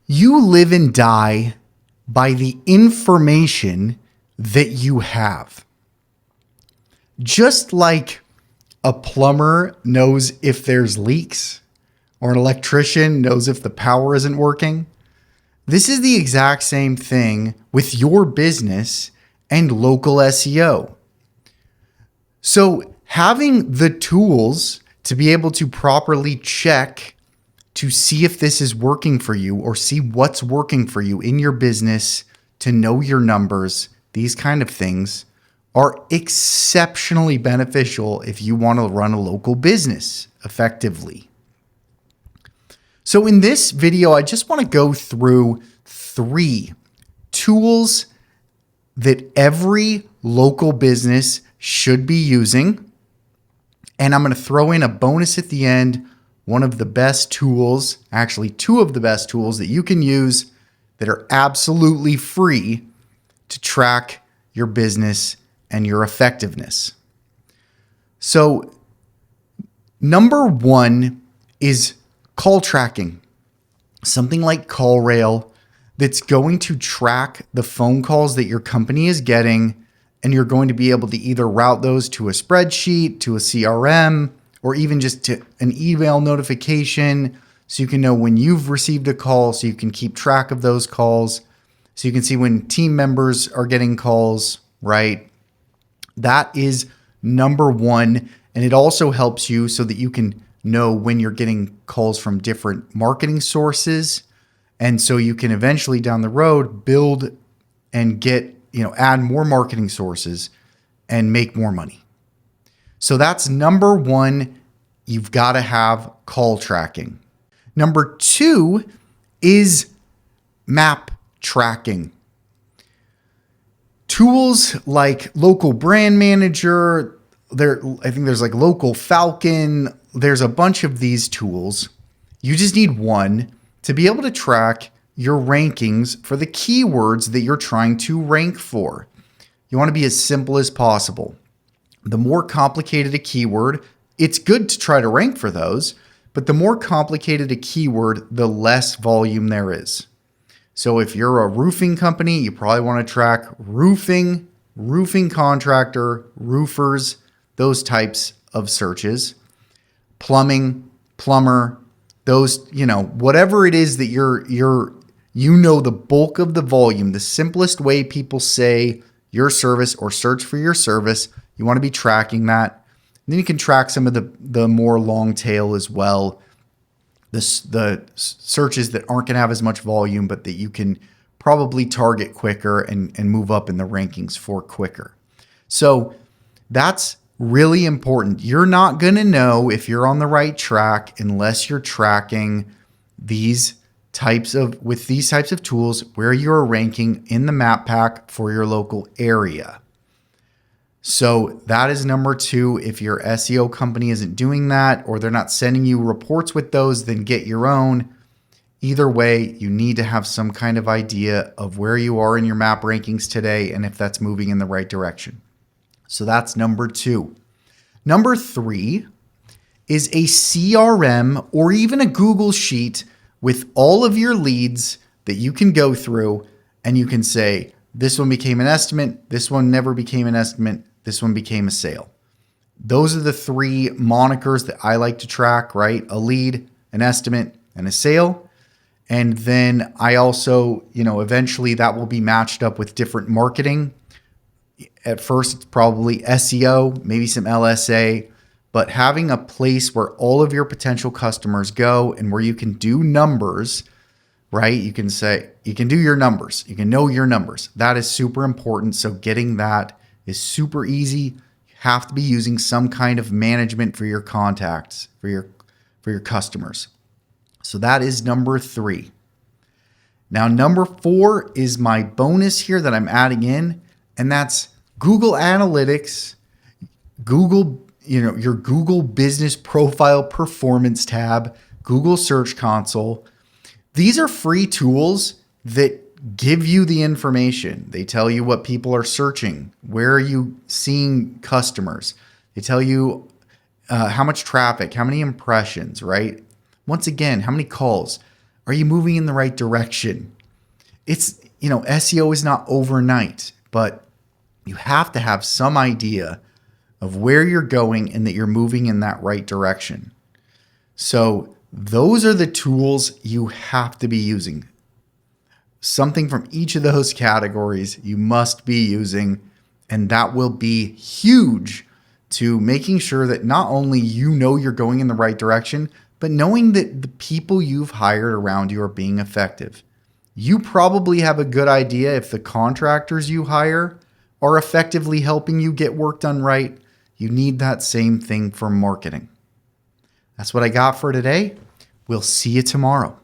You live and die by the information that you have. Just like a plumber knows if there's leaks or an electrician knows if the power isn't working, this is the exact same thing with your business and local SEO. So having the tools to be able to properly check to see if this is working for you or see what's working for you in your business, to know your numbers, these kind of things are exceptionally beneficial if you want to run a local business effectively. So in this video, I just want to go through 3 tools that every local business should be using. And I'm going to throw in a bonus at the end, one of the best tools, actually 2 of the best tools that you can use that are absolutely free to track your business and your effectiveness. So number 1 is call tracking. Something like CallRail that's going to track the phone calls that your company is getting, and you're going to be able to either route those to a spreadsheet, to a CRM, or even just to an email notification so you can know when you've received a call, so you can keep track of those calls, so you can see when team members are getting calls, right? That is number 1. And it also helps you so that you can know when you're getting calls from different marketing sources. And so you can eventually down the road build and get, add more marketing sources and make more money. So that's number 1. You've got to have call tracking. Number 2 is map tracking. Tools like Local Brand Manager, I think there's like Local Falcon. There's a bunch of these tools. You just need one to be able to track your rankings for the keywords that you're trying to rank for. You want to be as simple as possible. The more complicated a keyword, it's good to try to rank for those, but the more complicated a keyword, the less volume there is. So if you're a roofing company, you probably want to track roofing contractor, roofers, those types of searches. Plumbing, plumber, those, whatever it is that the bulk of the volume, the simplest way people say your service or search for your service, you want to be tracking that. And then you can track some of the more long tail as well. The searches that aren't going to have as much volume, but that you can probably target quicker and move up in the rankings for quicker. So that's really important. You're not going to know if you're on the right track unless you're tracking with these types of tools where you're ranking in the map pack for your local area. So that is number 2. If your SEO company isn't doing that or they're not sending you reports with those, then get your own. Either way, you need to have some kind of idea of where you are in your map rankings today and if that's moving in the right direction. So that's number 2. Number 3 is a CRM or even a Google Sheet with all of your leads that you can go through, and you can say, this one became an estimate, this one never became an estimate, this one became a sale. Those are the 3 monikers that I like to track, right? A lead, an estimate, and a sale. And then I also, eventually that will be matched up with different marketing. At first, it's probably SEO, maybe some LSA, but having a place where all of your potential customers go and where you can do numbers, right? You can do your numbers. You can know your numbers. That is super important. So getting that is super easy. You have to be using some kind of management for your contacts, for your customers. So that is number 3. Now, number 4 is my bonus here that I'm adding in, and that's Google Analytics, your Google Business Profile Performance tab, Google Search Console. These are free tools that give you the information. They tell you what people are searching. Where are you seeing customers? They tell you how much traffic, how many impressions, right? Once again, how many calls? Are you moving in the right direction? SEO is not overnight, but you have to have some idea of where you're going and that you're moving in that right direction. So those are the tools you have to be using. Something from each of those categories you must be using, and that will be huge to making sure that not only you know you're going in the right direction, but knowing that the people you've hired around you are being effective. You probably have a good idea if the contractors you hire are effectively helping you get work done right. You need that same thing for marketing. That's what I got for today. We'll see you tomorrow.